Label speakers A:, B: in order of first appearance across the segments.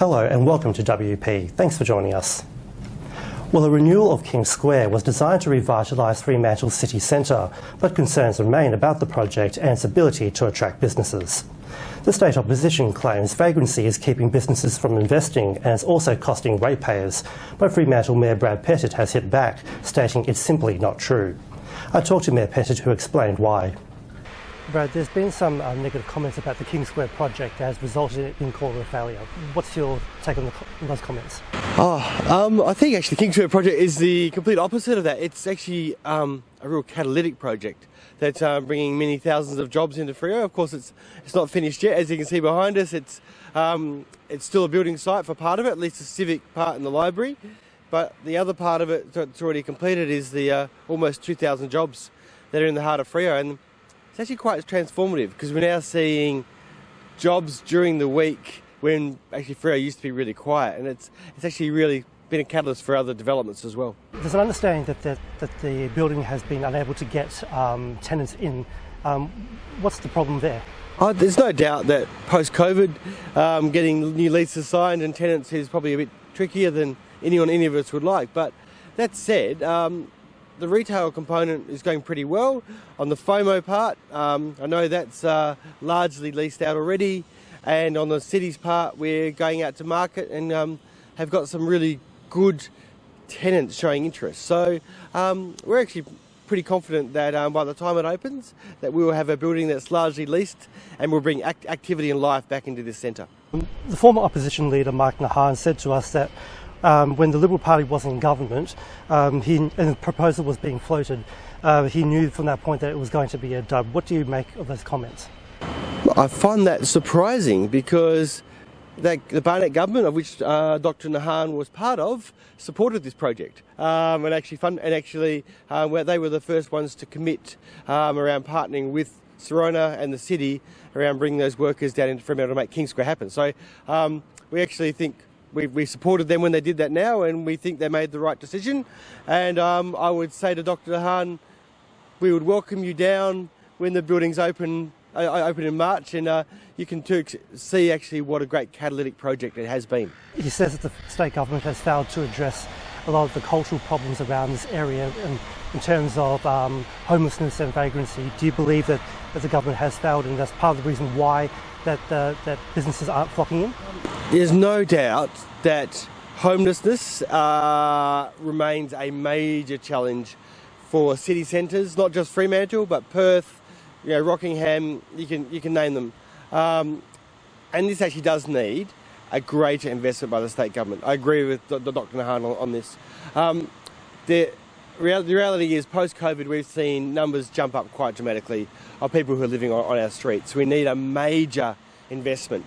A: Hello and welcome to WP. Thanks for joining us. Well, a renewal of King Square was designed to revitalise Fremantle city centre, but concerns remain about the project and its ability to attract businesses. The state opposition claims vagrancy is keeping businesses from investing and is also costing ratepayers, but Fremantle Mayor Brad Petitt has hit back, stating it's simply not true. I talked to Mayor Pettitt, who explained why. Brad, there's been some negative comments about the King Square project that has resulted in call a failure. What's your take on those comments?
B: I think actually the King Square project is the complete opposite of that. It's actually a real catalytic project that's bringing many thousands of jobs into Freo. Of course, it's not finished yet. As you can see behind us, it's still a building site for part of it, at least the civic part in the library. But the other part of it that's already completed is the almost 2,000 jobs that are in the heart of Freo. And it's actually quite transformative because we're now seeing jobs during the week when actually Freo used to be really quiet, and it's actually really been a catalyst for other developments as well.
A: There's an understanding that the building has been unable to get tenants in. What's the problem there?
B: There's no doubt that post-COVID, getting new leases signed and tenants is probably a bit trickier than any of us would like. But that said, the retail component is going pretty well. On the FOMO part, I know that's largely leased out already. And on the city's part, we're going out to market and have got some really good tenants showing interest. So we're actually pretty confident that by the time it opens, that we will have a building that's largely leased and will bring activity and life back into this centre.
A: The former opposition leader, Mike Nahan, said to us that when the Liberal Party was in government and the proposal was being floated, he knew from that point that it was going to be a dud. What do you make of those comments?
B: I find that surprising because the Barnett government, of which Dr. Nahan was part of, supported this project and actually they were the first ones to commit around partnering with Serona and the city around bringing those workers down into Fremantle to make King Square happen. So we actually think we supported them when they did that now, and we think they made the right decision. And I would say to Dr. Nahan, we would welcome you down when the building's open in March, and you can see actually what a great catalytic project it has been.
A: He says that the state government has failed to address a lot of the cultural problems around this area in terms of homelessness and vagrancy. Do you believe that the government has failed, and that's part of the reason why that businesses aren't flocking in?
B: There's no doubt that homelessness remains a major challenge for city centres, not just Fremantle, but Perth, Rockingham, you can name them. And this actually does need a greater investment by the state government. I agree with Dr. Nahan on this. The reality is, post-COVID, we've seen numbers jump up quite dramatically of people who are living on our streets. We need a major investment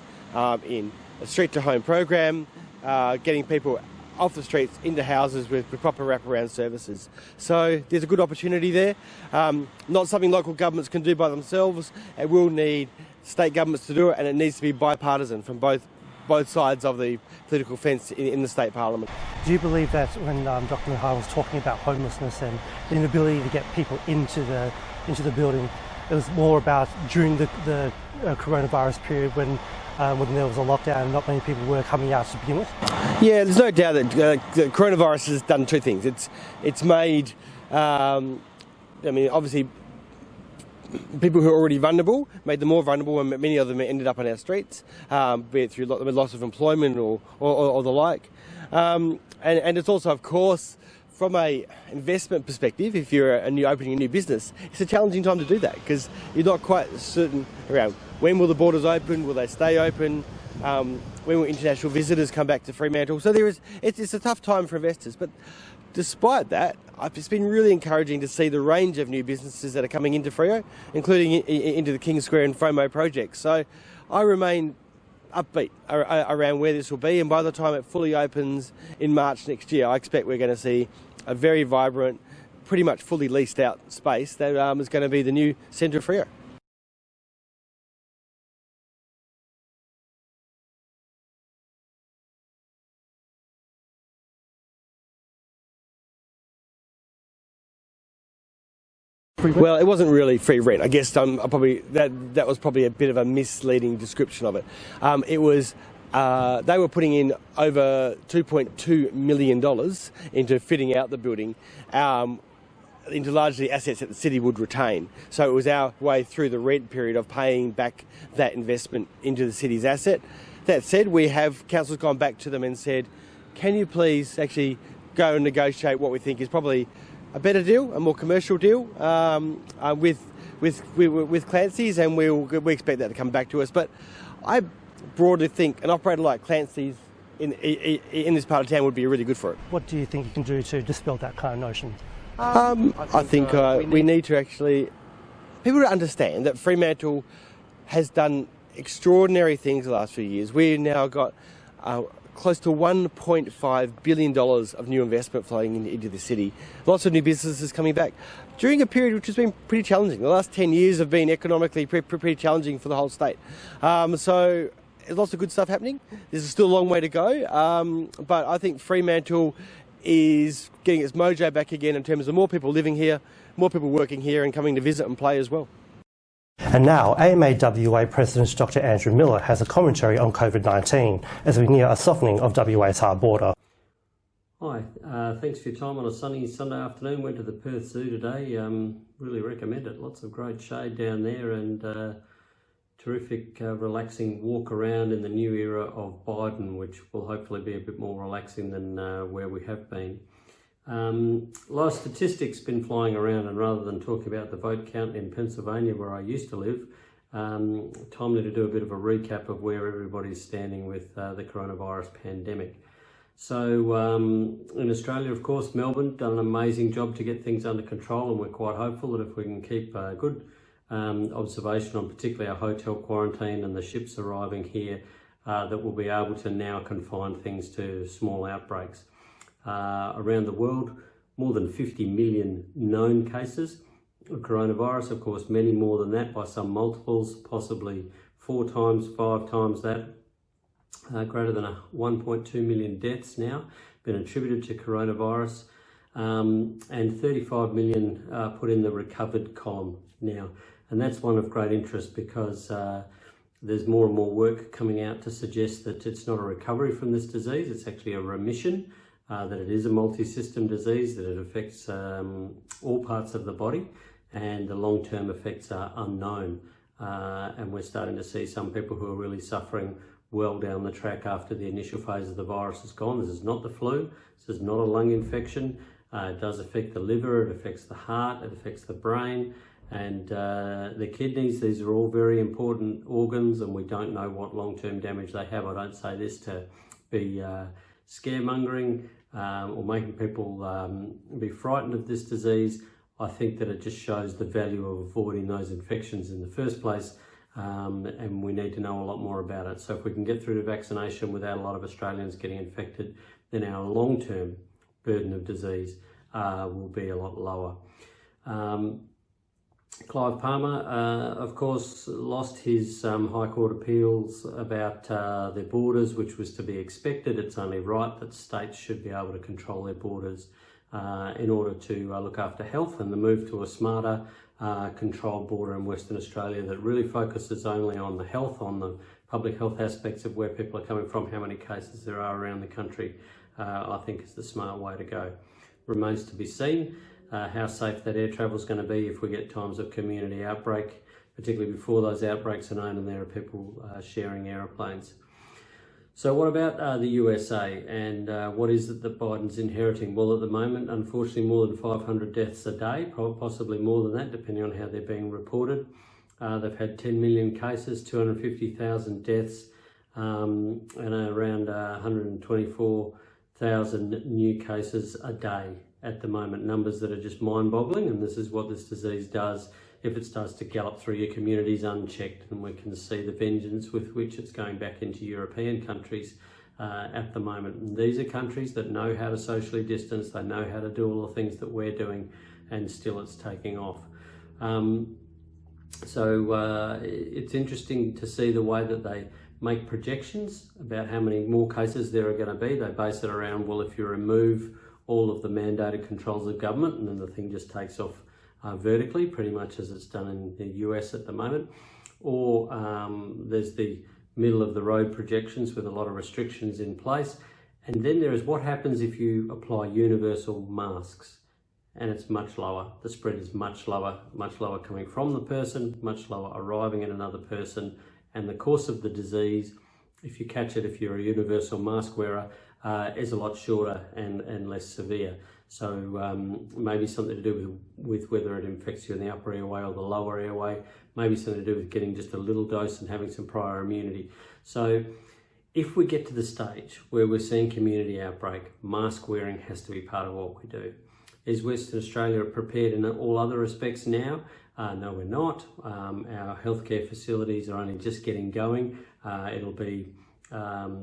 B: in a street-to-home program, getting people off the streets into houses with proper wraparound services. So there's a good opportunity there. Not something local governments can do by themselves. It will need state governments to do it, and it needs to be bipartisan from both sides of the political fence in the state parliament.
A: Do you believe that when Dr. Nahan was talking about homelessness and the inability to get people into the building, it was more about during the coronavirus period when there was a lockdown and not many people were coming out to begin with?
B: Yeah, there's no doubt that the coronavirus has done two things. It's made, obviously, people who are already vulnerable, made them more vulnerable, and many of them ended up on our streets, be it through loss of employment or the like. And it's also, of course, from a investment perspective, if you're opening a new business, it's a challenging time to do that because you're not quite certain around when will the borders open, will they stay open, when will international visitors come back to Fremantle. So it's a tough time for investors. But despite that, it's been really encouraging to see the range of new businesses that are coming into Freo, including into the King Square and FOMO projects. So I remain upbeat around where this will be, and by the time it fully opens in March next year, I expect we're going to see a very vibrant, pretty much fully leased out space that is going to be the new centre of Freo. Well, it wasn't really free rent. I guess that was probably a bit of a misleading description of it. It was they were putting in over $2.2 million into fitting out the building, into largely assets that the city would retain. So it was our way through the rent period of paying back that investment into the city's asset. That said, council's gone back to them and said, can you please actually go and negotiate what we think is probably a better deal, a more commercial deal with Clancy's, and we expect that to come back to us. But I broadly think an operator like Clancy's in this part of town would be really good for it.
A: What do you think you can do to dispel that kind of notion?
B: I think we need to actually people to understand that Fremantle has done extraordinary things the last few years. We've now got close to $1.5 billion of new investment flowing into the city. Lots of new businesses coming back during a period which has been pretty challenging. The last 10 years have been economically pretty challenging for the whole state. So there's lots of good stuff happening. There's still a long way to go, but I think Fremantle is getting its mojo back again in terms of more people living here, more people working here and coming to visit and play as well.
A: And now, AMA-WA President Dr Andrew Miller has a commentary on COVID-19 as we near a softening of WA's hard border.
C: Hi, thanks for your time on a sunny Sunday afternoon. Went to the Perth Zoo today, really recommend it. Lots of great shade down there and terrific relaxing walk around in the new era of Biden, which will hopefully be a bit more relaxing than where we have been. A lot of statistics been flying around, and rather than talking about the vote count in Pennsylvania where I used to live, timely to do a bit of a recap of where everybody's standing with the coronavirus pandemic. So in Australia, of course, Melbourne done an amazing job to get things under control, and we're quite hopeful that if we can keep good observation on particularly our hotel quarantine and the ships arriving here, that we'll be able to now confine things to small outbreaks. Around the world, more than 50 million known cases of coronavirus, of course many more than that by some multiples, possibly 4 times, 5 times that. Greater than 1.2 million deaths now been attributed to coronavirus, and 35 million put in the recovered column now. And that's one of great interest because there's more and more work coming out to suggest that it's not a recovery from this disease, it's actually a remission, that it is a multi-system disease, that it affects all parts of the body, and the long-term effects are unknown. And we're starting to see some people who are really suffering well down the track after the initial phase of the virus is gone. This is not the flu, this is not a lung infection. It does affect the liver, it affects the heart, it affects the brain, and the kidneys. These are all very important organs, and we don't know what long-term damage they have. I don't say this to be scaremongering or making people be frightened of this disease. I think that it just shows the value of avoiding those infections in the first place, and we need to know a lot more about it. So if we can get through to vaccination without a lot of Australians getting infected, then our long-term burden of disease will be a lot lower. Clive Palmer, of course, lost his High Court appeals about their borders, which was to be expected. It's only right that states should be able to control their borders in order to look after health, and the move to a smarter controlled border in Western Australia that really focuses only on the health, on the public health aspects of where people are coming from, how many cases there are around the country, I think is the smart way to go. Remains to be seen how safe that air travel is going to be if we get times of community outbreak, particularly before those outbreaks are known and there are people sharing aeroplanes. So what about the USA, and what is it that Biden's inheriting? Well, at the moment, unfortunately, more than 500 deaths a day, possibly more than that, depending on how they're being reported. They've had 10 million cases, 250,000 deaths, and around 124,000 new cases a day at the moment. Numbers that are just mind-boggling, and this is what this disease does if it starts to gallop through your communities unchecked, and we can see the vengeance with which it's going back into European countries at the moment. And these are countries that know how to socially distance, they know how to do all the things that we're doing, and still it's taking off. So it's interesting to see the way that they make projections about how many more cases there are going to be. They base it around, well, if you remove all of the mandated controls of government, and then the thing just takes off vertically, pretty much as it's done in the US at the moment. Or there's the middle-of-the-road projections with a lot of restrictions in place. And then there is what happens if you apply universal masks, and it's much lower. The spread is much lower coming from the person, much lower arriving at another person, and the course of the disease, if you catch it, if you're a universal mask wearer, is a lot shorter and less severe. So maybe something to do with whether it infects you in the upper airway or the lower airway, maybe something to do with getting just a little dose and having some prior immunity. So if we get to the stage where we're seeing community outbreak, mask wearing has to be part of what we do. Is Western Australia prepared in all other respects now? No, we're not. Our healthcare facilities are only just getting going. It'll be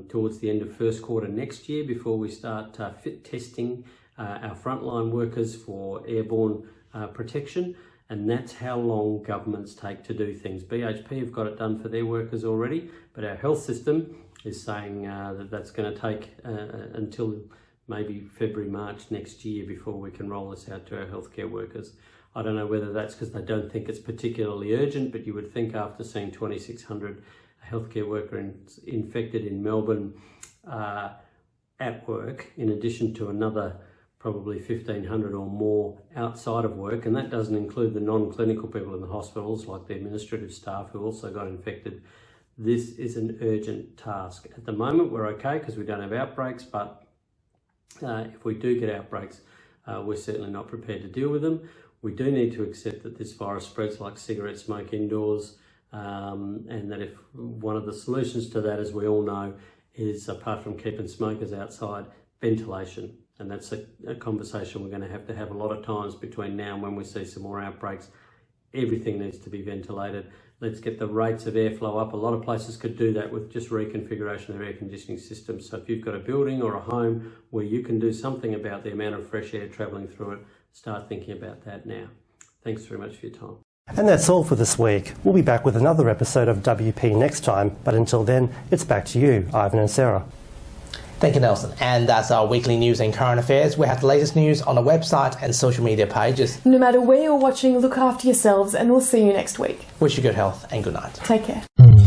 C: towards the end of first quarter next year before we start fit testing our frontline workers for airborne protection, and that's how long governments take to do things. BHP have got it done for their workers already, but our health system is saying that's going to take until maybe February, March next year before we can roll this out to our healthcare workers. I don't know whether that's because they don't think it's particularly urgent, but you would think after seeing 2,600 healthcare worker infected in Melbourne at work, in addition to another probably 1,500 or more outside of work, and that doesn't include the non-clinical people in the hospitals like the administrative staff who also got infected. This is an urgent task. At the moment we're okay because we don't have outbreaks, but if we do get outbreaks, we're certainly not prepared to deal with them. We do need to accept that this virus spreads like cigarette smoke indoors, and that if one of the solutions to that, as we all know, is apart from keeping smokers outside, ventilation. And that's a conversation we're going to have a lot of times between now and when we see some more outbreaks. Everything needs to be ventilated. Let's get the rates of airflow up. A lot of places could do that with just reconfiguration of their air conditioning systems. So if you've got a building or a home where you can do something about the amount of fresh air travelling through it, start thinking about that now. Thanks very much for your time.
A: And that's all for this week. We'll be back with another episode of WP next time, but until then, it's back to you, Ivan and Sarah.
D: Thank you, Nelson. And that's our weekly news and current affairs. We have the latest news on the website and social media pages.
E: No matter where you're watching, look after yourselves, and we'll see you next week.
D: Wish you good health and good night.
E: Take care.